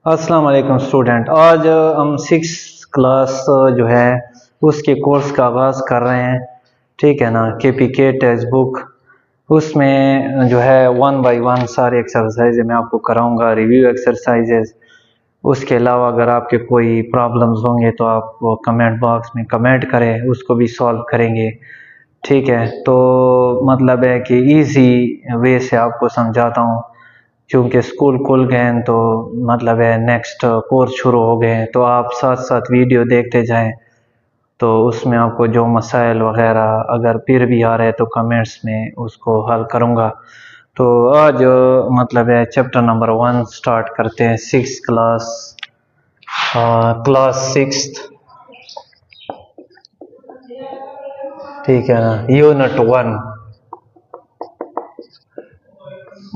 अस्सलाम वालेकुम स्टूडेंट। आज हम 6 क्लास जो है उसके कोर्स का आगाज़ कर रहे हैं। ठीक है ना। KPK टेक्स्ट बुक उसमें जो है 1 बाय 1 सारे एक्सरसाइज मैं आपको कराऊंगा, रिव्यू एक्सरसाइजेज। उसके अलावा अगर आपके कोई प्रॉब्लम्स होंगे तो आप वो कमेंट बॉक्स में कमेंट करें, उसको भी सॉल्व करेंगे। ठीक है, तो मतलब है कि इजी वे से आपको समझाता हूँ, क्योंकि स्कूल खुल गए हैं तो मतलब है नेक्स्ट कोर्स शुरू हो गए हैं, तो आप साथ साथ वीडियो देखते जाएं। तो उसमें आपको जो मसाइल वगैरह अगर फिर भी आ रहे हैं तो कमेंट्स में उसको हल करूँगा। तो आज मतलब है चैप्टर नंबर 1 स्टार्ट करते हैं। 6 क्लास, क्लास 6। ठीक है ना। Unit 1,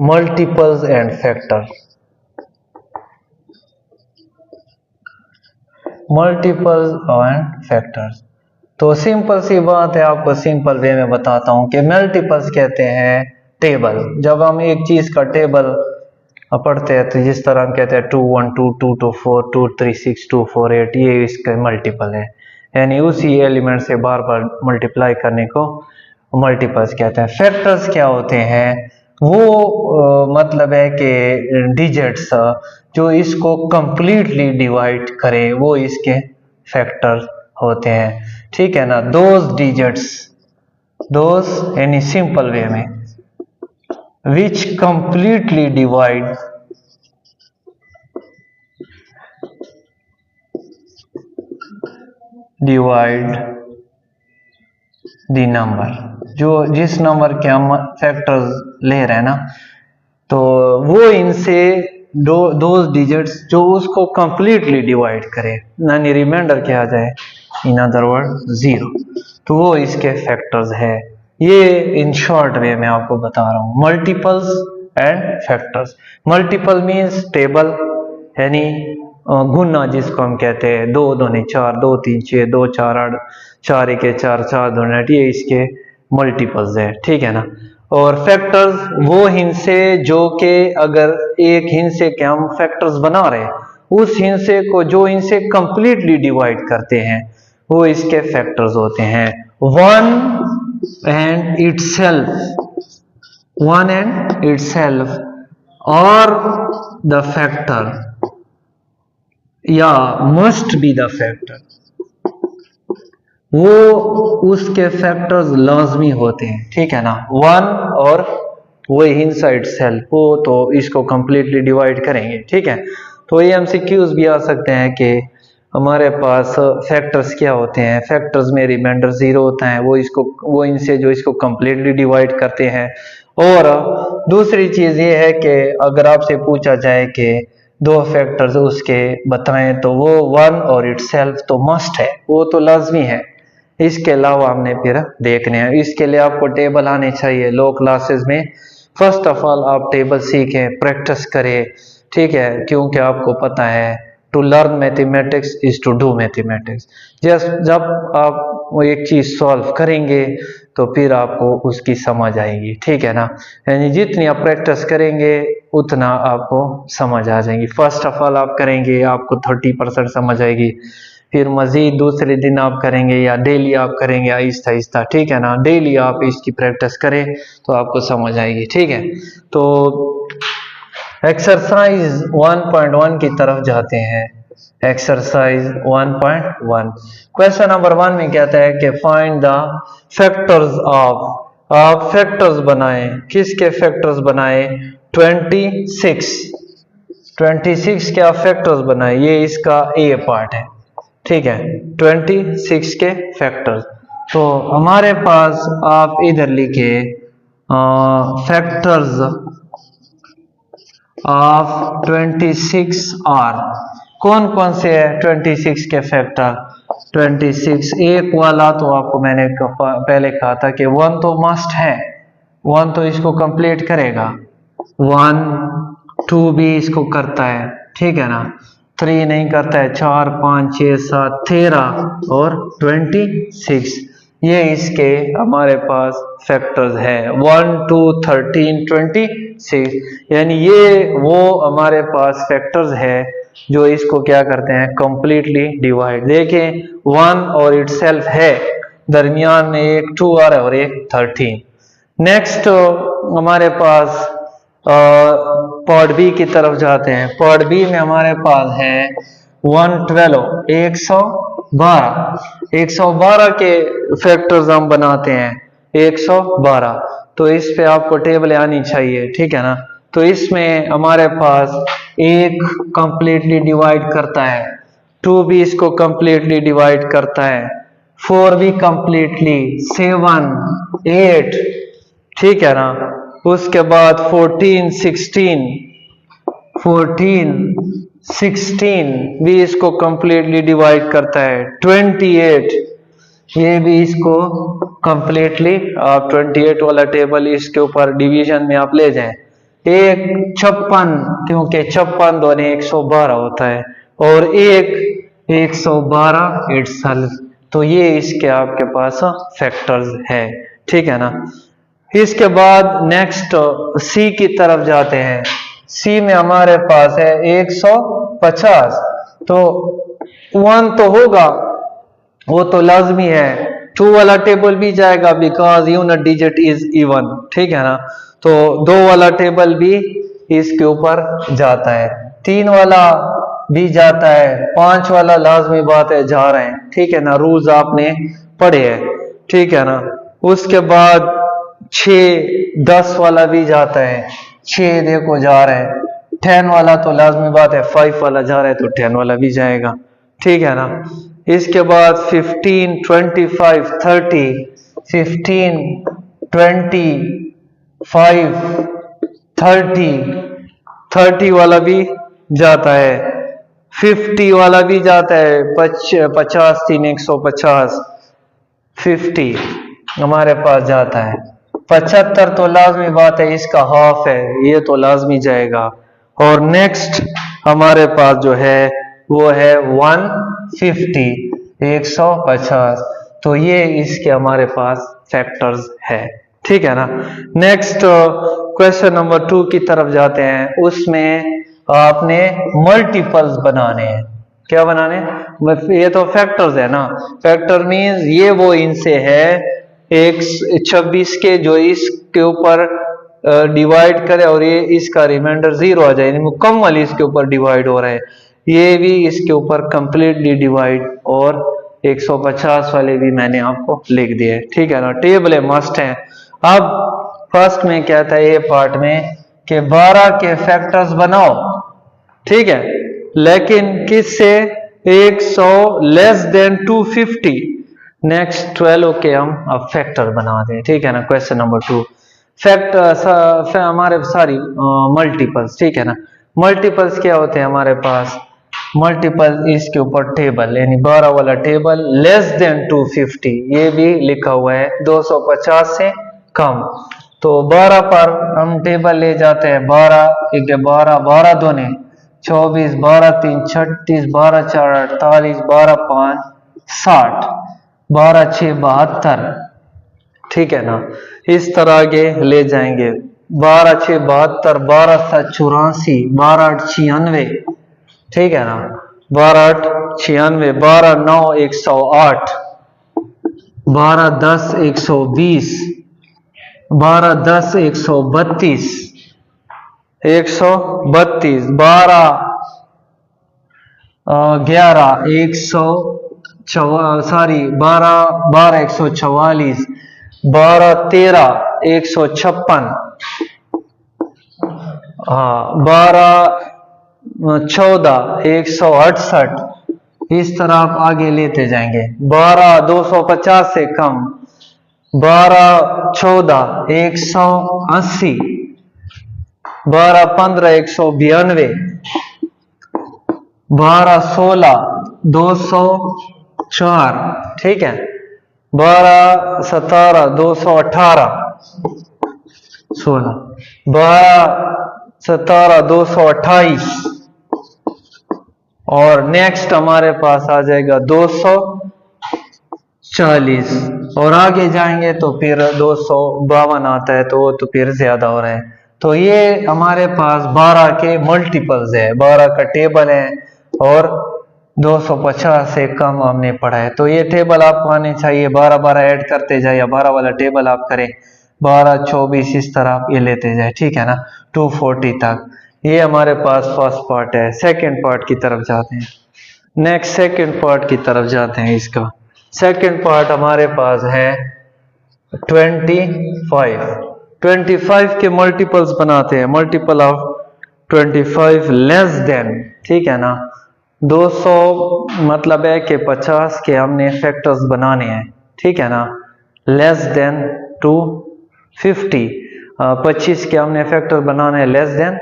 multiples and factor. Multiples and factors, तो सिंपल सी बात है, आपको सिंपल वे में बताता हूँ कि मल्टीपल्स कहते हैं टेबल। जब हम एक चीज का टेबल पढ़ते हैं तो जिस तरह हम कहते हैं 2 1 2 2 2 4 2 3 6 2 4 8, ये इसका मल्टीपल है, यानी उसी एलिमेंट से बार बार मल्टीप्लाई करने को मल्टीपल्स कहते हैं। फैक्टर्स क्या होते हैं? वो मतलब है कि डिजिट्स जो इसको कंप्लीटली डिवाइड करें वो इसके फैक्टर होते हैं। ठीक है ना। दोज डिजिट्स, दोज यानी सिंपल वे में, विच कंप्लीटली डिवाइड द नंबर, जो जिस नंबर के हम फैक्टर्स ले रहे हैं ना, तो वो इनसे दोज डिजिट्स जो उसको कंप्लीटली डिवाइड करे, यानी रिमाइंडर क्या आ जाए, इन अदर वर्ड 0, तो वो इसके फैक्टर्स है। ये इन शॉर्ट वे में आपको बता रहा हूँ, multiples and factors. Multiple means table, यानी गुना जिसको हम कहते हैं, 2 दूनी 4, 2 3 6, 2 4 8, 4 1 4, 4 2 8, ये इसके मल्टीपल्स है। ठीक है ना। और फैक्टर्स वो हिस्से जो कि अगर एक हिस्से के हम फैक्टर्स बना रहे हैं, उस हिस्से को जो इनसे कंप्लीटली डिवाइड करते हैं वो इसके फैक्टर्स होते हैं। वन एंड इटसेल्फ और द फैक्टर या मस्ट बी द फैक्टर, वो उसके फैक्टर्स लाजमी होते हैं। ठीक है ना। वन और वो इनसाइड सेल्फ, वो तो इसको कंप्लीटली डिवाइड करेंगे। ठीक है। तो ये एमसीक्यूज भी आ सकते हैं कि हमारे पास फैक्टर्स क्या होते हैं। फैक्टर्स में रिमाइंडर 0 होता है, वो इनसे जो इसको कंप्लीटली डिवाइड करते हैं। और दूसरी चीज ये है कि अगर आपसे पूछा जाए कि 2 फैक्टर्स उसके बताएं, तो वो वन और इटसेल्फ तो मस्ट है, वो तो लाजमी है। इसके अलावा हमने फिर देखने हैं, इसके लिए आपको टेबल आने चाहिए। लो क्लासेस में फर्स्ट ऑफ ऑल आप टेबल सीखें, प्रैक्टिस करें। ठीक है, क्योंकि आपको पता है to learn mathematics is to do mathematics. जब आप वो एक चीज सॉल्व करेंगे तो फिर आपको उसकी समझ आएगी। ठीक है ना। यानी जितनी आप प्रैक्टिस करेंगे उतना आपको समझ आ जाएगी। फर्स्ट ऑफ ऑल आप करेंगे, आपको 30% समझ आएगी, फिर मजीद दूसरे दिन आप करेंगे या डेली आप करेंगे आहिस्ता आहिस्ता। ठीक है ना। डेली आप इसकी प्रैक्टिस करें तो आपको समझ आएगी। ठीक है। तो एक्सरसाइज 1.1 की तरफ जाते हैं। एक्सरसाइज 1.1, क्वेश्चन नंबर 1 में कहता है कि फाइंड द फैक्टर्स ऑफ, आप फैक्टर्स बनाएं। किसके फैक्टर्स बनाएं? 26 के आप फैक्टर्स बनाएं। ये इसका ए पार्ट है। ठीक है। 26 के फैक्टर्स, तो हमारे पास आप इधर लिखे फैक्टर्स ऑफ 26 आर। कौन कौन से है 26 के फैक्टर? 26 एक वाला तो आपको मैंने पहले कहा था कि 1 तो मस्ट है, 1 तो इसको कंप्लीट करेगा, 1 2 भी इसको करता है। ठीक है ना। 3 नहीं करता है, 4 5 6 7 13 और 26, ये इसके हमारे पास फैक्टर्स है। 1 2 13 26, यानी ये वो हमारे पास फैक्टर्स है जो इसको क्या करते हैं कंप्लीटली डिवाइड। देखें 1 और इटसेल्फ है, दरमियान में एक 2 आ रहा है और एक 13। नेक्स्ट हमारे पास पार्ट बी की तरफ जाते हैं। पार्ट बी में हमारे पास है 112 112 के फैक्टर्स हम बनाते हैं 112। तो इस पे आपको टेबल आनी चाहिए, ठीक है ना। तो इसमें हमारे पास एक कंप्लीटली डिवाइड करता है, 2 भी इसको कंप्लीटली डिवाइड करता है, 4 भी कंप्लीटली, 7 8, ठीक है ना। उसके बाद 14 16 भी इसको कंप्लीटली डिवाइड करता है, 28 ये भी इसको कंप्लीटली, आप 28 वाला टेबल इसके ऊपर डिवीजन में आप ले जाएं। एक 56, क्योंकि 56 दोनों 112 होता है, और एक 112 इटसेल्फ। तो ये इसके आपके पास फैक्टर्स है, ठीक है ना। इसके बाद नेक्स्ट सी की तरफ जाते हैं। सी में हमारे पास है 150। तो 1 तो होगा, वो तो लाजमी है। 2 वाला टेबल भी जाएगा because unit digit is even, ठीक है ना। तो 2 वाला टेबल भी इसके ऊपर जाता है, 3 वाला भी जाता है, 5 वाला लाजमी बात है जा रहे हैं, ठीक है ना, रूल्स आपने पढ़े हैं, ठीक है ना। उसके बाद 6 10 वाला भी जाता है, 6 देखो जा रहे हैं, 10 वाला तो लाजमी बात है, 5 वाला जा रहा है तो 10 वाला भी जाएगा, ठीक है ना। इसके बाद 15 25 30, 15 25 30 वाला भी जाता है, 50 वाला भी जाता है, 50 3 150, 50 हमारे पास जाता है। 75 तो लाजमी बात है, इसका हाफ है, ये तो लाजमी जाएगा। और नेक्स्ट हमारे पास जो है वो है 150 150। तो ये इसके हमारे पास फैक्टर्स है, ठीक है ना। नेक्स्ट क्वेश्चन नंबर 2 की तरफ जाते हैं। उसमें आपने मल्टीपल्स बनाने हैं। क्या बनाने? ये तो फैक्टर्स है ना। फैक्टर मीन्स ये वो इनसे है एक 26 के जो इसके ऊपर डिवाइड करे और ये इसका रिमाइंडर 0 आ जाए, यानी मुकम्मल इसके ऊपर डिवाइड हो रहा है। ये भी इसके ऊपर कंप्लीटली डिवाइड, और 150 वाले भी मैंने आपको लिख दिए, ठीक है ना। टेबल मस्ट है। अब फर्स्ट में क्या था ये पार्ट में कि 12 के फैक्टर्स बनाओ, ठीक है, लेकिन किससे? 100 लेस देन 250। नेक्स्ट 12 के हम अब फैक्टर बना दें, ठीक है ना। क्वेश्चन नंबर 2 फैक्टर हमारे सारी मल्टीपल्स, ठीक है ना। मल्टीपल्स क्या होते हैं हमारे पास? मल्टीपल इसके ऊपर टेबल, यानी 12 वाला टेबल लेस देन 250, ये भी लिखा हुआ है 250 से कम। तो 12 पर हम टेबल ले जाते हैं, 12 1 12 12 दूने 24, 12 3 36, 12 4 48, 12 5 60, 12 6 72, ठीक है ना। इस तरह आगे ले जाएंगे, 12 6 72, 12 7 84, 12 8 96, ठीक है ना, 12 8 96, 12 9 108, 12 10 120, 12 10 132, 132, 12 11 12 144, 12 13 156, 12 14 168। इस तरह आप आगे लेते जाएंगे। 12 250 से कम, 12 14 180, 12 15 192, 12 16 204, ठीक है, 12 17 218, 16 12 17 228, और नेक्स्ट हमारे पास आ जाएगा 240, और आगे जाएंगे तो फिर 252 आता है, तो वो तो फिर ज्यादा हो रहा है। तो ये हमारे पास 12 के मल्टीपल्स है, 12 का टेबल है और 250 से कम हमने पढ़ा है। तो ये टेबल आपको आने चाहिए, 12 12 ऐड करते जाए या 12 वाला टेबल आप करें, 12 24 इस तरह आप ये लेते जाए, ठीक है ना, 240 तक। ये हमारे पास फर्स्ट पार्ट है। सेकंड पार्ट की तरफ जाते हैं। नेक्स्ट सेकंड पार्ट की तरफ जाते हैं। इसका सेकंड पार्ट हमारे पास है 25 के मल्टीपल्स बनाते हैं। मल्टीपल ऑफ 25 लेस देन, ठीक है ना, 200 मतलब है कि 50 के हमने फैक्टर्स बनाने हैं, ठीक है ना, लेस देन 250, 25 के हमने फैक्टर बनाने हैं लेस देन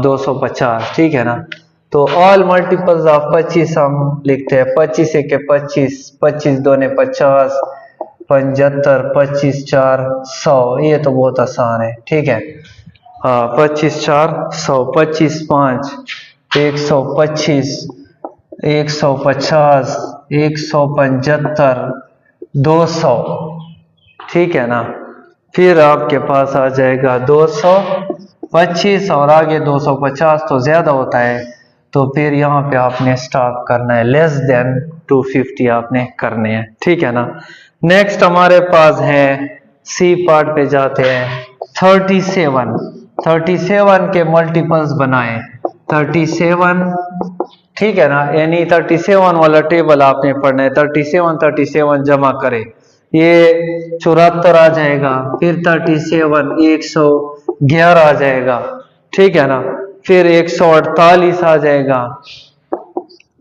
250, ठीक है ना। तो ऑल मल्टीपल्स ऑफ 25 हम लिखते हैं। 25 एक 25, 25 दूने 50, 75, 25 4 100। ये तो बहुत आसान है, ठीक है। 25 4 100, 25 5 125, 150, 175, 200, ठीक है ना। फिर आपके पास आ जाएगा 225 और आगे 250 तो ज्यादा होता है, तो फिर यहाँ पे आपने स्टॉप करना है, लेस देन 250 आपने करने हैं, ठीक है ना। नेक्स्ट हमारे पास है सी पार्ट पे जाते हैं। 37 के मल्टीपल्स बनाए। 37, ठीक है ना, यानी 37 वाला टेबल आपने पढ़ना है। 37 जमा करें, ये 74 आ जाएगा। फिर 37 111 आ जाएगा, ठीक है ना। फिर 148 आ जाएगा।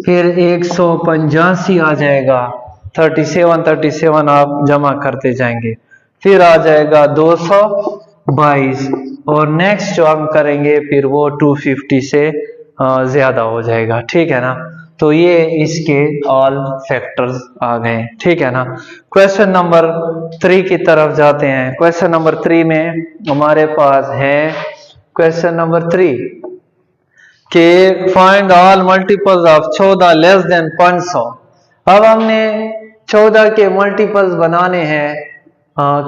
फिर 185 आ जाएगा। 37 आप जमा करते जाएंगे। फिर आ जाएगा 222 और नेक्स्ट जो हम करेंगे फिर वो 250 से ज्यादा हो जाएगा, ठीक है ना। तो ये इसके ऑल फैक्टर्स आ गए, ठीक है ना। क्वेश्चन नंबर 3 की तरफ जाते हैं। क्वेश्चन नंबर 3 में हमारे पास है क्वेश्चन नंबर 3 के find all multiples of 14 less than 500। अब हमने 14 के मल्टीपल्स बनाने हैं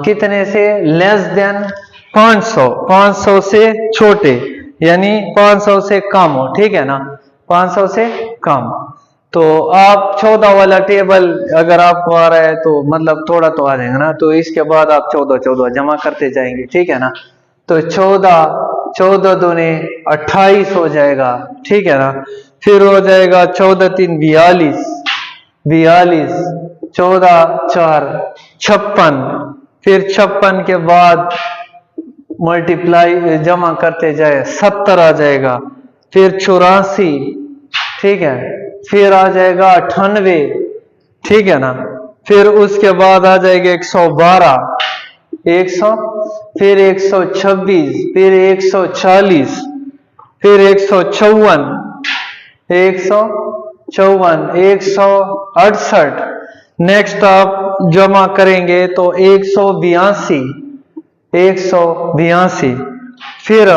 कितने से, लेस देन 500, 500 से छोटे, यानी 500 से कम हो, ठीक है ना, 500 से कम। तो आप 14 वाला टेबल अगर आपको आ रहा है तो मतलब थोड़ा तो आ जाएगा ना, तो इसके बाद आप 14 जमा करते जाएंगे, ठीक है ना। तो 14 दूने 28 हो जाएगा, ठीक है ना। फिर हो जाएगा 14 3 42, 14 4 56। फिर 56 के बाद मल्टीप्लाई जमा करते जाए 70 आ जाएगा। फिर 84, ठीक है। फिर आ जाएगा 98, ठीक है ना। फिर उसके बाद आ जाएगा 112, 100, फिर 126, फिर 140, फिर 154, 168। नेक्स्ट आप जमा करेंगे तो 182, 182। फिर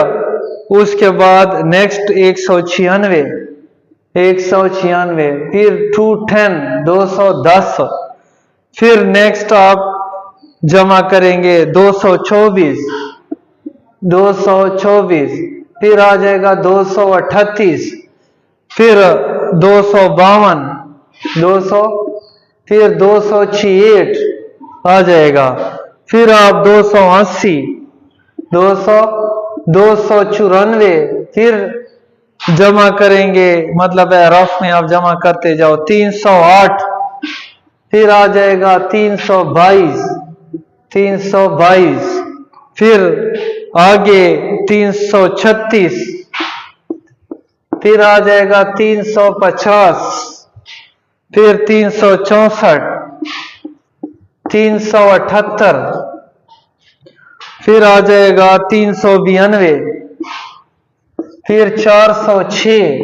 उसके बाद नेक्स्ट 196, 196, फिर 210, 210। फिर नेक्स्ट आप जमा करेंगे 224, 224। फिर आ जाएगा 238, फिर 252, 200, फिर 268 आ जाएगा। फिर आप 280, 200, 294। फिर जमा करेंगे, मतलब है रफ में आप जमा करते जाओ, 308। फिर आ जाएगा 322, 322। फिर आगे 336, फिर आ जाएगा 350, फिर 364, 378। फिर आ जाएगा 392, फिर 406,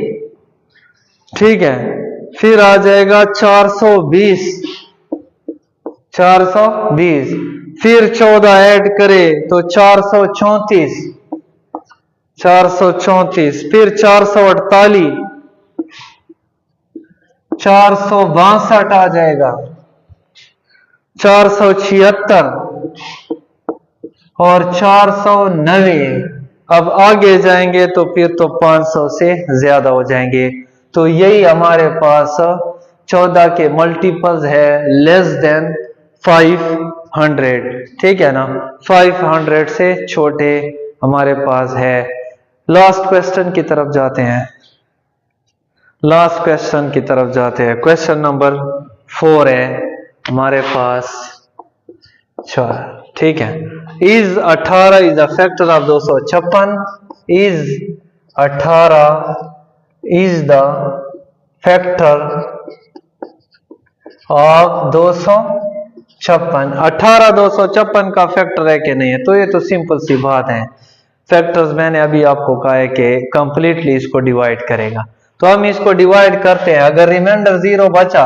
ठीक है। फिर आ जाएगा 420, 420। फिर 14 ऐड करें तो 434, 434। फिर 448, 462 आ जाएगा, 476 और 490। अब आगे जाएंगे तो फिर तो 500 से ज्यादा हो जाएंगे। तो यही हमारे पास 14 के मल्टीपल्स है लेस देन 500, ठीक है ना। 500 से छोटे हमारे पास है। लास्ट क्वेश्चन की तरफ जाते हैं। लास्ट क्वेश्चन की तरफ जाते हैं। क्वेश्चन नंबर 4 है हमारे पास 4, ठीक है। Is 18 is the factor of 256। Is 18 is the factor of 256। 18 256 का फैक्टर है कि नहीं है? तो ये तो सिंपल सी बात है। फैक्टर्स मैंने अभी आपको कहा है कि कंप्लीटली इसको डिवाइड करेगा। तो हम इसको डिवाइड करते हैं। अगर रिमाइंडर 0 बचा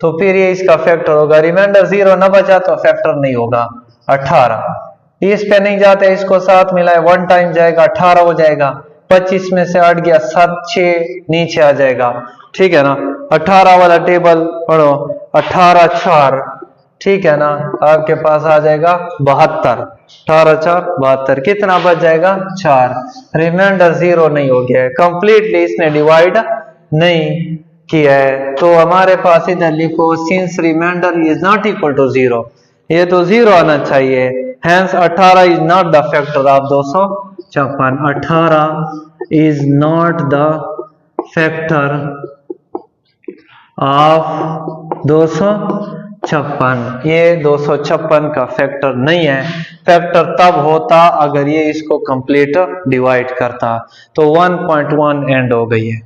तो फिर ये इसका फैक्टर होगा। रिमाइंडर 0 ना बचा तो फैक्टर नहीं होगा। 18 इस पे नहीं जाते, इसको साथ मिलाए 1 टाइम जाएगा 18 हो जाएगा। 25 में से 8 गया 7 6 नीचे आ जाएगा, ठीक है ना। 18 वाला टेबल पढ़ो, 18 4, ठीक है ना। आपके पास आ जाएगा 72। 18 4 72, कितना बच जाएगा 4। रिमाइंडर 0 नहीं हो गया है, कंप्लीटली इसने डिवाइड नहीं किया है। तो हमारे पास इधर लिखो since remainder is not equal to 0, ये तो 0 आना चाहिए। Hence 18 is not the factor of 256। 18 is not the factor of 256। ये 256 का फैक्टर नहीं है। फैक्टर तब होता अगर ये इसको कंप्लीट डिवाइड करता। तो 1.1 एंड हो गई है।